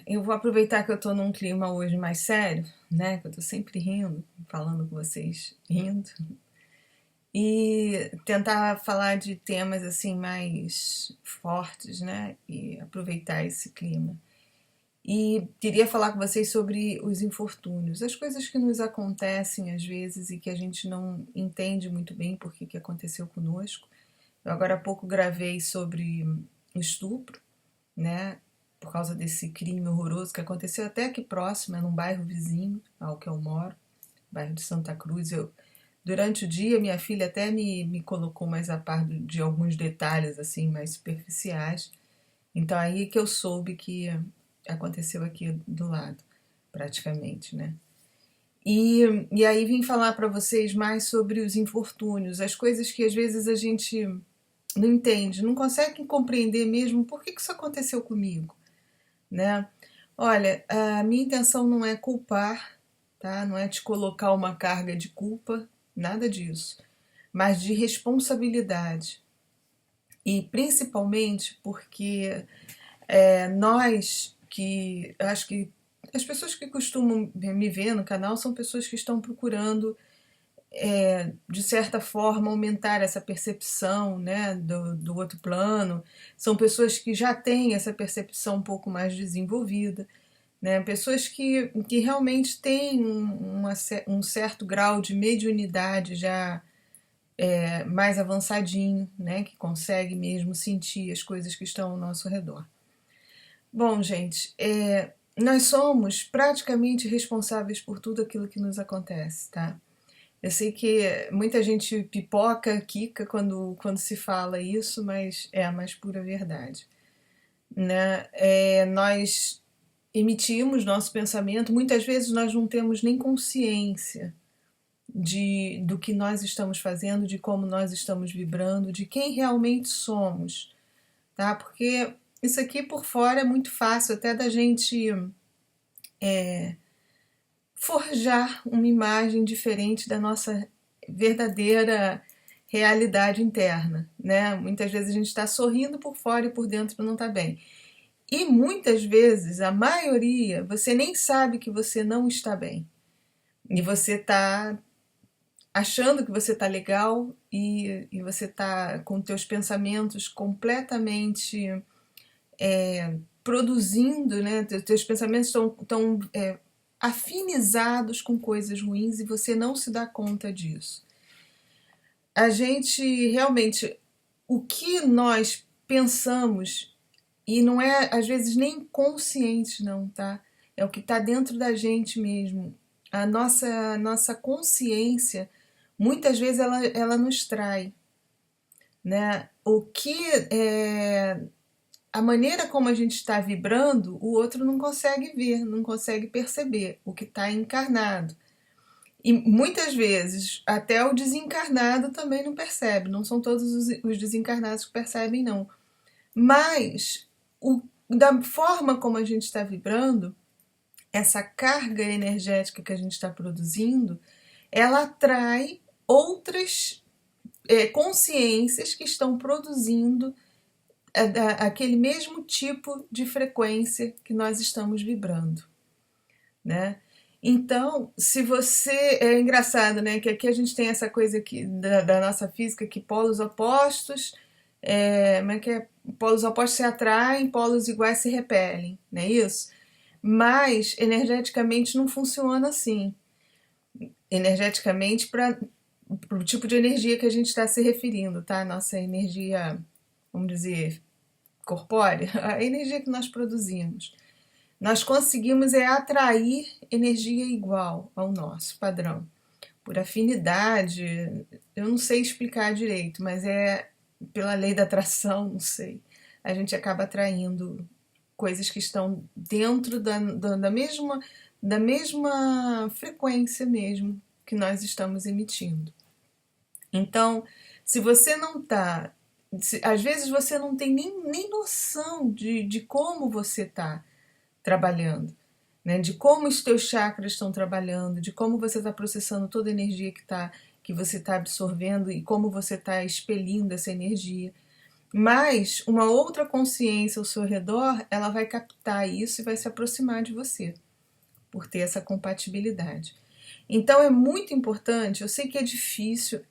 Eu vou aproveitar que eu tô num clima hoje mais sério, né? Que eu tô sempre rindo, falando com vocês rindo, e tentar falar de temas assim mais fortes, né? E aproveitar esse clima. E queria falar com vocês sobre os infortúnios, as coisas que nos acontecem às vezes e que a gente não entende muito bem por que aconteceu conosco. Eu agora há pouco gravei sobre o estupro, né? Por causa desse crime horroroso que aconteceu até aqui próximo, num bairro vizinho ao que eu moro, bairro de Santa Cruz. Durante o dia, minha filha até me colocou mais a par de alguns detalhes assim mais superficiais. Então aí que eu soube que aconteceu aqui do lado, praticamente, né? E aí vim falar para vocês mais sobre os infortúnios, as coisas que às vezes a gente não entende, não consegue compreender mesmo por que isso aconteceu comigo, né? Olha, a minha intenção não é culpar, tá? Não é te colocar uma carga de culpa, nada disso, mas de responsabilidade. E principalmente porque nós que acho que as pessoas que costumam me ver no canal são pessoas que estão procurando de certa forma aumentar essa percepção, né, do outro plano. São pessoas que já têm essa percepção um pouco mais desenvolvida, né? Pessoas que realmente têm um certo grau de mediunidade já mais avançadinho, né? Que consegue mesmo sentir as coisas que estão ao nosso redor. Bom, gente, nós somos praticamente responsáveis por tudo aquilo que nos acontece, tá? Eu sei que muita gente pipoca, quica quando se fala isso, mas é a mais pura verdade, né? Nós emitimos nosso pensamento, muitas vezes nós não temos nem consciência do que nós estamos fazendo, de como nós estamos vibrando, de quem realmente somos, tá? Porque isso aqui por fora é muito fácil até da gente forjar uma imagem diferente da nossa verdadeira realidade interna, né? Muitas vezes a gente está sorrindo por fora e por dentro não está bem. E muitas vezes, a maioria, você nem sabe que você não está bem. E você está achando que você está legal e você está com teus pensamentos completamente produzindo, né? Teus pensamentos estão afinizados com coisas ruins e você não se dá conta disso. A gente realmente, o que nós pensamos, e não é às vezes nem consciente não, tá? É o que está dentro da gente mesmo. A nossa consciência, muitas vezes ela nos trai, né? A maneira como a gente está vibrando, o outro não consegue ver, não consegue perceber o que está encarnado. E muitas vezes até o desencarnado também não percebe, não são todos os desencarnados que percebem, não. Mas da forma como a gente está vibrando, essa carga energética que a gente está produzindo, ela atrai outras consciências que estão produzindo aquele mesmo tipo de frequência que nós estamos vibrando, né? Então, se você... É engraçado, né? Que aqui a gente tem essa coisa aqui da nossa física, que polos opostos... como é que é? Polos opostos se atraem, polos iguais se repelem, não é isso? Mas, energeticamente, não funciona assim. Energeticamente, para o tipo de energia que a gente está se referindo, tá? Nossa energia, vamos dizer, corpórea, a energia que nós produzimos. Nós conseguimos atrair energia igual ao nosso padrão. Por afinidade, eu não sei explicar direito, mas pela lei da atração, não sei. A gente acaba atraindo coisas que estão dentro da mesma frequência mesmo que nós estamos emitindo. Então, se você não está... Às vezes você não tem nem noção de como você está trabalhando, né? De como os teus chakras estão trabalhando, de como você está processando toda a energia que você está absorvendo e como você está expelindo essa energia. Mas uma outra consciência ao seu redor, ela vai captar isso e vai se aproximar de você, por ter essa compatibilidade. Então é muito importante, eu sei que é difícil,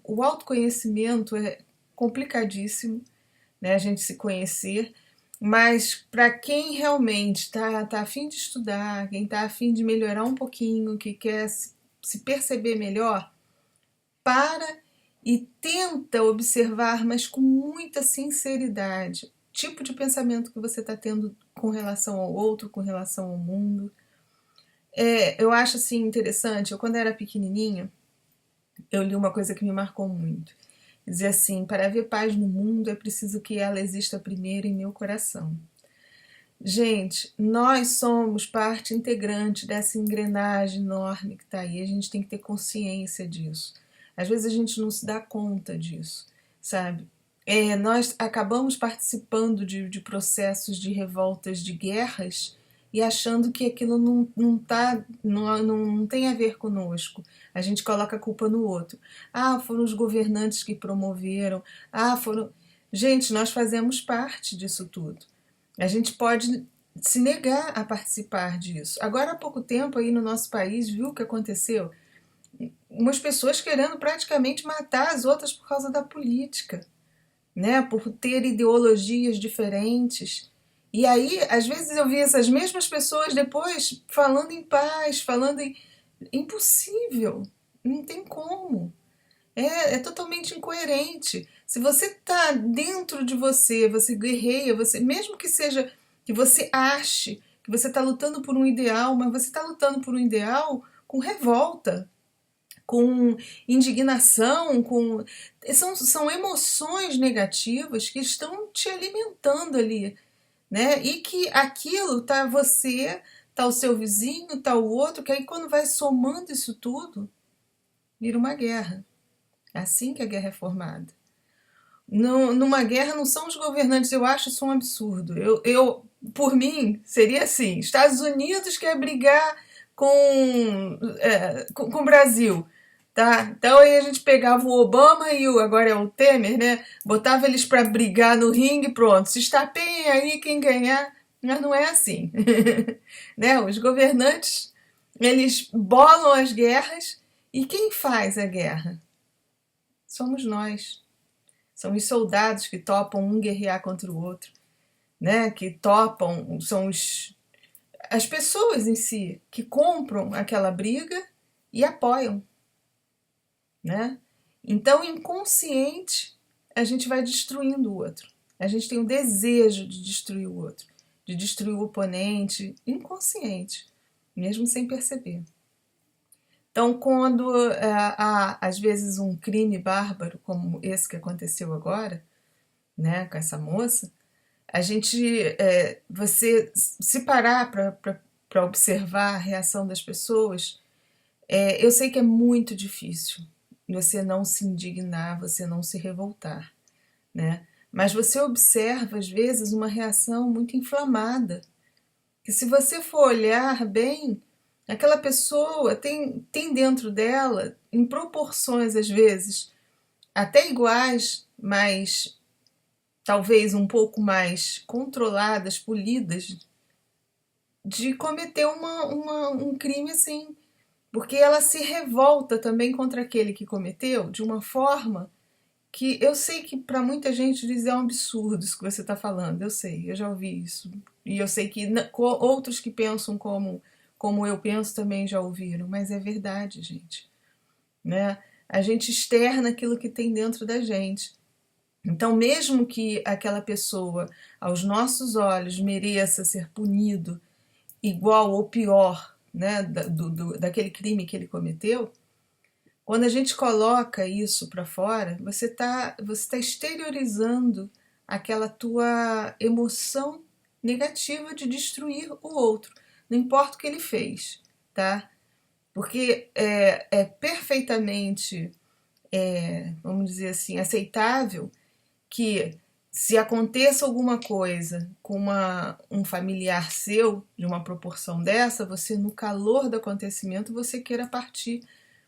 o autoconhecimento é complicadíssimo, né, a gente se conhecer, mas para quem realmente tá a fim de estudar, quem está a fim de melhorar um pouquinho, que quer se perceber melhor, para e tenta observar, mas com muita sinceridade, o tipo de pensamento que você está tendo com relação ao outro, com relação ao mundo. Eu acho assim interessante, eu quando era pequenininha, eu li uma coisa que me marcou muito. Dizia assim: para haver paz no mundo é preciso que ela exista primeiro em meu coração. Gente, nós somos parte integrante dessa engrenagem enorme que está aí. A gente tem que ter consciência disso. Às vezes a gente não se dá conta disso, sabe? Nós acabamos participando de processos de revoltas, de guerras, e achando que aquilo não tem a ver conosco. A gente coloca a culpa no outro. Ah, foram os governantes que promoveram. Ah, foram. Gente, nós fazemos parte disso tudo. A gente pode se negar a participar disso. Agora, há pouco tempo, aí no nosso país, viu o que aconteceu? Umas pessoas querendo praticamente matar as outras por causa da política, né? Por ter ideologias diferentes. E aí, às vezes, eu vi essas mesmas pessoas depois falando em paz, falando em. Impossível, não tem como. É totalmente incoerente. Se você está dentro de você, você guerreia, você, mesmo que seja que você ache que você está lutando por um ideal, mas você está lutando por um ideal com revolta, com indignação, são emoções negativas que estão te alimentando ali, né? E que aquilo tá você, tá o seu vizinho, tá o outro, que aí quando vai somando isso tudo, vira uma guerra. É assim que a guerra é formada. Numa guerra não são os governantes, eu acho isso um absurdo. Por mim, seria assim: Estados Unidos quer brigar com o Brasil. Tá? Então aí a gente pegava o Obama e agora é o Temer, né? Botava eles para brigar no ringue, pronto. Se estapeiem aí quem ganhar. Mas não é assim. Né? Os governantes, eles bolam as guerras e quem faz a guerra? Somos nós. São os soldados que topam um guerrear contra o outro, né? Que topam, são as pessoas em si que compram aquela briga e apoiam, né? Então, inconsciente, a gente vai destruindo o outro. A gente tem o desejo de destruir o outro, de destruir o oponente, inconsciente, mesmo sem perceber. Então, quando há, às vezes, um crime bárbaro, como esse que aconteceu agora, né, com essa moça, a gente, você se parar para observar a reação das pessoas, eu sei que é muito difícil você não se indignar, você não se revoltar, né? Mas você observa, às vezes, uma reação muito inflamada, que se você for olhar bem, aquela pessoa tem dentro dela, em proporções, às vezes, até iguais, mas talvez um pouco mais controladas, polidas, de cometer um crime assim. Porque ela se revolta também contra aquele que cometeu de uma forma que eu sei que para muita gente diz é um absurdo isso que você está falando. Eu sei, eu já ouvi isso. E eu sei que outros que pensam como eu penso também já ouviram. Mas é verdade, gente. Né? A gente externa aquilo que tem dentro da gente. Então, mesmo que aquela pessoa, aos nossos olhos, mereça ser punido igual ou pior, né, daquele crime que ele cometeu, quando a gente coloca isso para fora, você tá exteriorizando aquela tua emoção negativa de destruir o outro, não importa o que ele fez, tá? Porque é perfeitamente, vamos dizer assim, aceitável que se aconteça alguma coisa com um familiar seu, de uma proporção dessa, você, no calor do acontecimento, você queira partir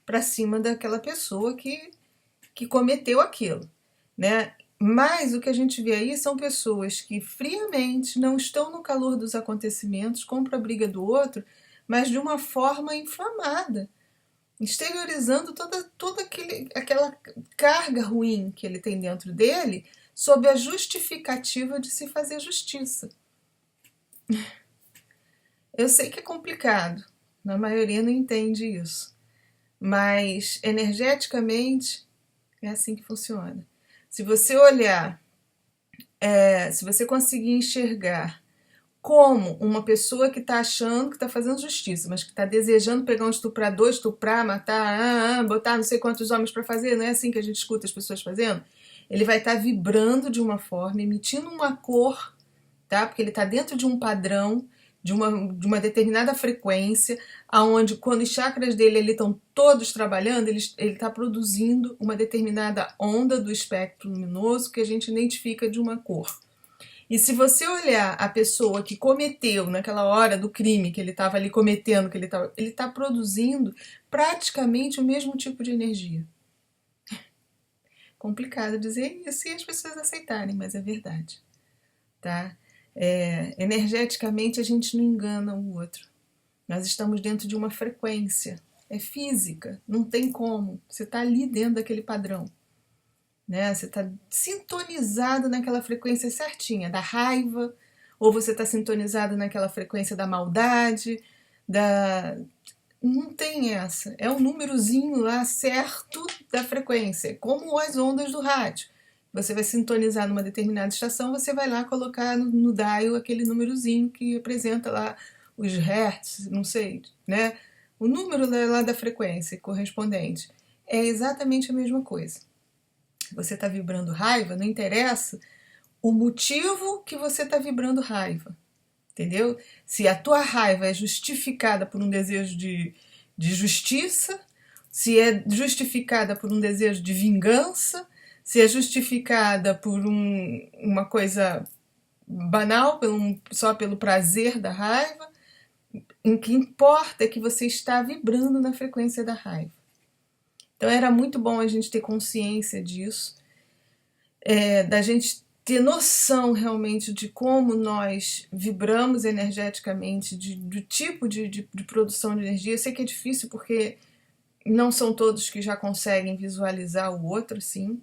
para cima daquela pessoa que cometeu aquilo, né? Mas o que a gente vê aí são pessoas que friamente não estão no calor dos acontecimentos, compram a briga do outro, mas de uma forma inflamada, exteriorizando toda aquela carga ruim que ele tem dentro dele, sob a justificativa de se fazer justiça. Eu sei que é complicado, a maioria não entende isso, mas energeticamente é assim que funciona. Se você olhar, se você conseguir enxergar como uma pessoa que está achando que está fazendo justiça, mas que está desejando pegar um estuprador, estuprar, matar, botar não sei quantos homens para fazer, não é assim que a gente escuta as pessoas fazendo? Ele vai estar vibrando de uma forma, emitindo uma cor, tá? Porque ele está dentro de um padrão, de uma determinada frequência, aonde quando os chakras dele estão todos trabalhando, ele está produzindo uma determinada onda do espectro luminoso que a gente identifica de uma cor. E se você olhar a pessoa que cometeu naquela hora do crime que ele estava ali cometendo, que ele está produzindo praticamente o mesmo tipo de energia. Complicado dizer isso e as pessoas aceitarem, mas é verdade, tá? Energeticamente a gente não engana o outro. Nós estamos dentro de uma frequência. É física, não tem como. Você está ali dentro daquele padrão. Né? Você está sintonizado naquela frequência certinha, da raiva, ou você está sintonizado naquela frequência da maldade, Não tem essa. É um númerozinho lá certo da frequência, como as ondas do rádio. Você vai sintonizar numa determinada estação, você vai lá colocar no dial aquele númerozinho que representa lá os hertz, não sei, né? O número lá da frequência correspondente. É exatamente a mesma coisa. Você está vibrando raiva, não interessa o motivo que você está vibrando raiva, entendeu? Se a tua raiva é justificada por um desejo de justiça, se é justificada por um desejo de vingança, se é justificada por uma coisa banal, só pelo prazer da raiva, o que importa é que você está vibrando na frequência da raiva. Então era muito bom a gente ter consciência disso, da gente ter noção realmente de como nós vibramos energeticamente, do tipo de produção de energia. Eu sei que é difícil porque não são todos que já conseguem visualizar o outro, sim,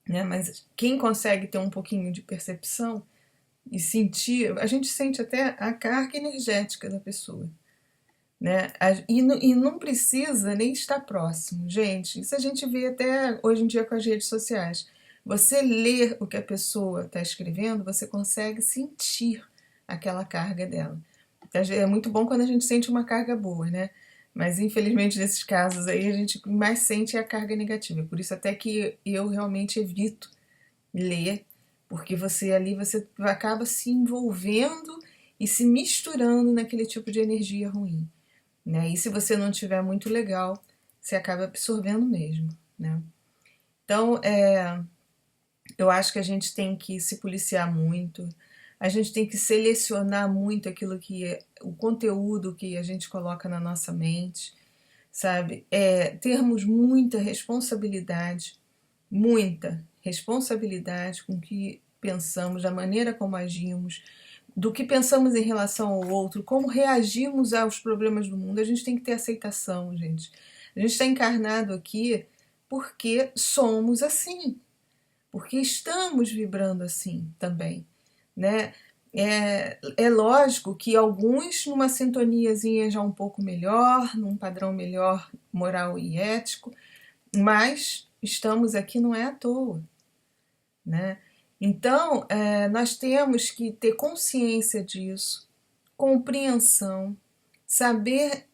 né? Mas quem consegue ter um pouquinho de percepção e sentir, a gente sente até a carga energética da pessoa. Né? E não precisa nem estar próximo, gente. Isso a gente vê até hoje em dia com as redes sociais. Você lê o que a pessoa está escrevendo, você consegue sentir aquela carga dela. É muito bom quando a gente sente uma carga boa, né? Mas infelizmente nesses casos aí a gente mais sente a carga negativa. Por isso até que eu realmente evito ler, porque você acaba se envolvendo e se misturando naquele tipo de energia ruim. Né? E se você não tiver muito legal, você acaba absorvendo mesmo. Né? Então, eu acho que a gente tem que se policiar muito, a gente tem que selecionar muito o conteúdo que a gente coloca na nossa mente, sabe? Termos muita responsabilidade com o que pensamos, da maneira como agimos, do que pensamos em relação ao outro, como reagimos aos problemas do mundo. A gente tem que ter aceitação, gente. A gente está encarnado aqui porque somos assim, porque estamos vibrando assim também, né? É lógico que alguns numa sintoniazinha já um pouco melhor, num padrão melhor moral e ético, mas estamos aqui não é à toa, né? Então, nós temos que ter consciência disso, compreensão, saber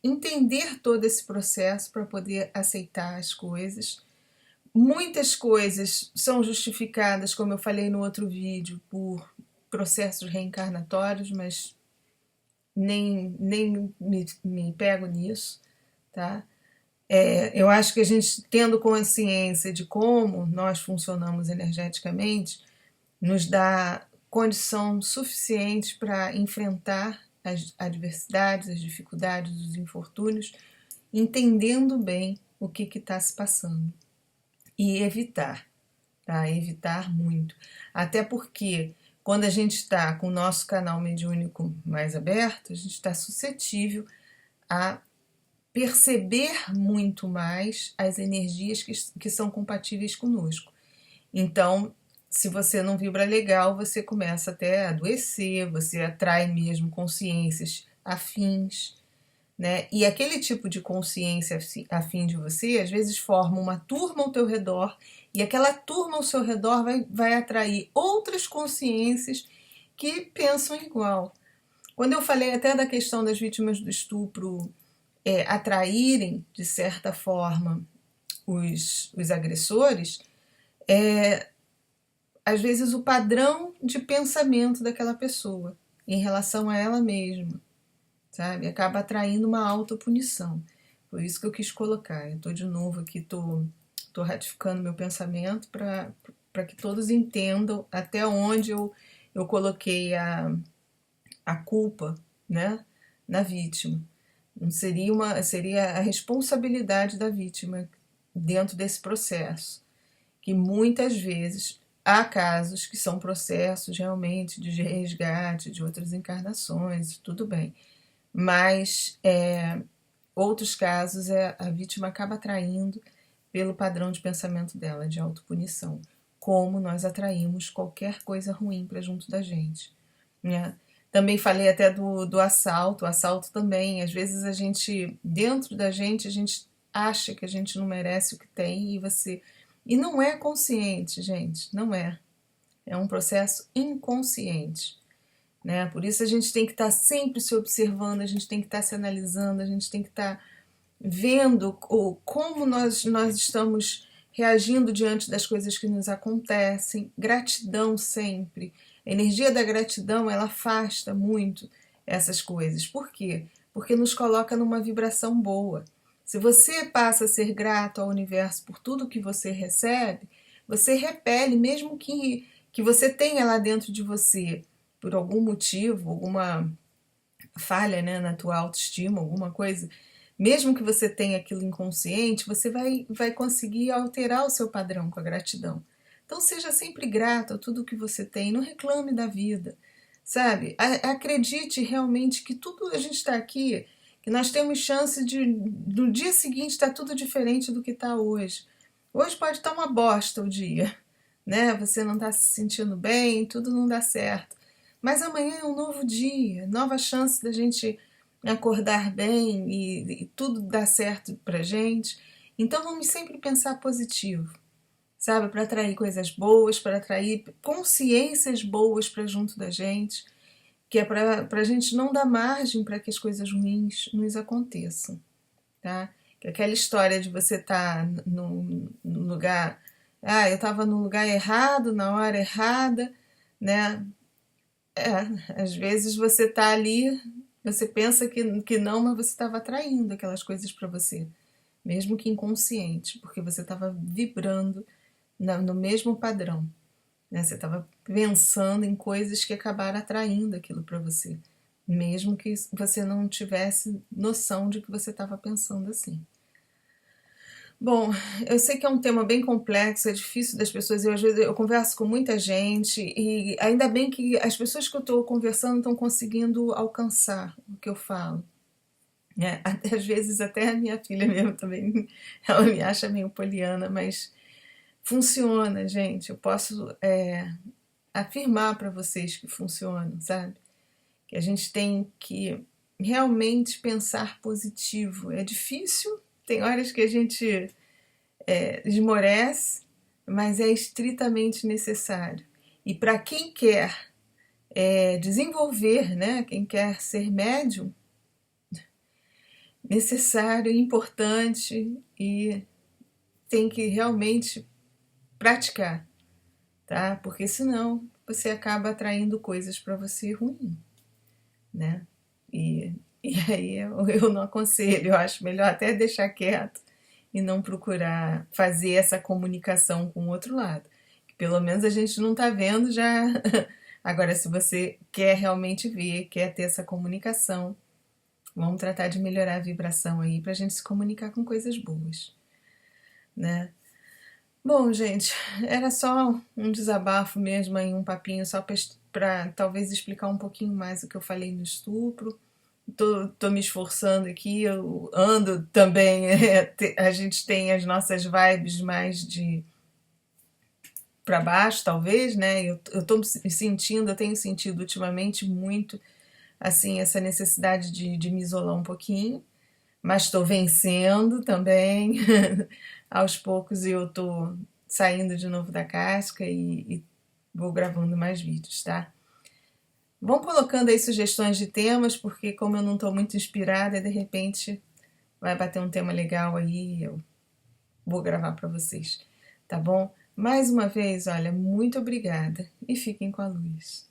entender todo esse processo para poder aceitar as coisas. Muitas coisas são justificadas, como eu falei no outro vídeo, por processos reencarnatórios, mas nem me pego nisso, tá? Eu acho que a gente, tendo consciência de como nós funcionamos energeticamente, nos dá condição suficiente para enfrentar as adversidades, as dificuldades, os infortúnios, entendendo bem o que está se passando e evitar, tá? tá? Evitar muito. Até porque quando a gente está com o nosso canal mediúnico mais aberto, a gente está suscetível a perceber muito mais as energias que são compatíveis conosco. Então, se você não vibra legal, você começa até a adoecer, você atrai mesmo consciências afins, né? E aquele tipo de consciência afim de você, às vezes forma uma turma ao teu redor, e aquela turma ao seu redor vai atrair outras consciências que pensam igual. Quando eu falei até da questão das vítimas do estupro atraírem, de certa forma, os agressores, às vezes o padrão de pensamento daquela pessoa em relação a ela mesma, sabe? Acaba atraindo uma autopunição. Por isso que eu quis colocar. Eu estou de novo aqui, estou ratificando meu pensamento para que todos entendam até onde eu coloquei a culpa, né, na vítima. Não seria a responsabilidade da vítima dentro desse processo, que muitas vezes há casos que são processos realmente de resgate de outras encarnações, tudo bem, mas outros casos a vítima acaba atraindo pelo padrão de pensamento dela de autopunição, como nós atraímos qualquer coisa ruim para junto da gente, né? Também falei até do assalto. O assalto também, às vezes a gente, dentro da gente, a gente acha que a gente não merece o que tem e não é consciente, gente, não é. É um processo inconsciente, né? Por isso a gente tem que estar sempre se observando, a gente tem que estar se analisando, a gente tem que estar vendo como nós estamos reagindo diante das coisas que nos acontecem. Gratidão sempre. A energia da gratidão, ela afasta muito essas coisas. Por quê? Porque nos coloca numa vibração boa. Se você passa a ser grato ao universo por tudo que você recebe, você repele, mesmo que você tenha lá dentro de você, por algum motivo, alguma falha, né, na tua autoestima, alguma coisa, mesmo que você tenha aquilo inconsciente, você vai conseguir alterar o seu padrão com a gratidão. Então seja sempre grato a tudo que você tem, não reclame da vida, sabe? Acredite realmente que tudo a gente está aqui, que nós temos chance de no dia seguinte estar tudo diferente do que está hoje. Hoje pode estar uma bosta o dia, né? Você não está se sentindo bem, tudo não dá certo. Mas amanhã é um novo dia, nova chance da gente acordar bem e tudo dar certo pra gente. Então vamos sempre pensar positivo, sabe? Para atrair coisas boas, para atrair consciências boas para junto da gente, que é para a gente não dar margem para que as coisas ruins nos aconteçam, tá? Que aquela história de você estar no lugar, eu estava no lugar errado, na hora errada, né? Às vezes você tá ali, você pensa que não, mas você estava atraindo aquelas coisas para você, mesmo que inconsciente, porque você estava vibrando no mesmo padrão, né? Você estava pensando em coisas que acabaram atraindo aquilo para você, mesmo que você não tivesse noção de que você estava pensando assim. Bom, eu sei que é um tema bem complexo, é difícil das pessoas, às vezes eu converso com muita gente e ainda bem que as pessoas que eu estou conversando estão conseguindo alcançar o que eu falo, né? Às vezes até a minha filha mesmo também, ela me acha meio poliana, mas funciona, gente. Eu posso afirmar para vocês que funciona, sabe? Que a gente tem que realmente pensar positivo. É difícil, tem horas que a gente esmorece, mas é estritamente necessário. E para quem quer desenvolver, né, quem quer ser médium, necessário, importante e tem que realmente praticar, tá? Porque senão você acaba atraindo coisas para você ruim, né? E aí eu não aconselho, eu acho melhor até deixar quieto e não procurar fazer essa comunicação com o outro lado. Pelo menos a gente não está vendo já. Agora, se você quer realmente ver, quer ter essa comunicação, vamos tratar de melhorar a vibração aí para a gente se comunicar com coisas boas, né? Bom, gente, era só um desabafo mesmo aí, um papinho só para talvez explicar um pouquinho mais o que eu falei no estupro. Tô me esforçando aqui, eu ando também. A gente tem as nossas vibes mais de para baixo, talvez, né? Eu tô me sentindo, eu tenho sentido ultimamente muito assim essa necessidade de me isolar um pouquinho, mas estou vencendo também. Aos poucos eu tô saindo de novo da casca e vou gravando mais vídeos, tá? Vão colocando aí sugestões de temas, porque como eu não estou muito inspirada, de repente vai bater um tema legal aí e eu vou gravar para vocês, tá bom? Mais uma vez, olha, muito obrigada e fiquem com a luz.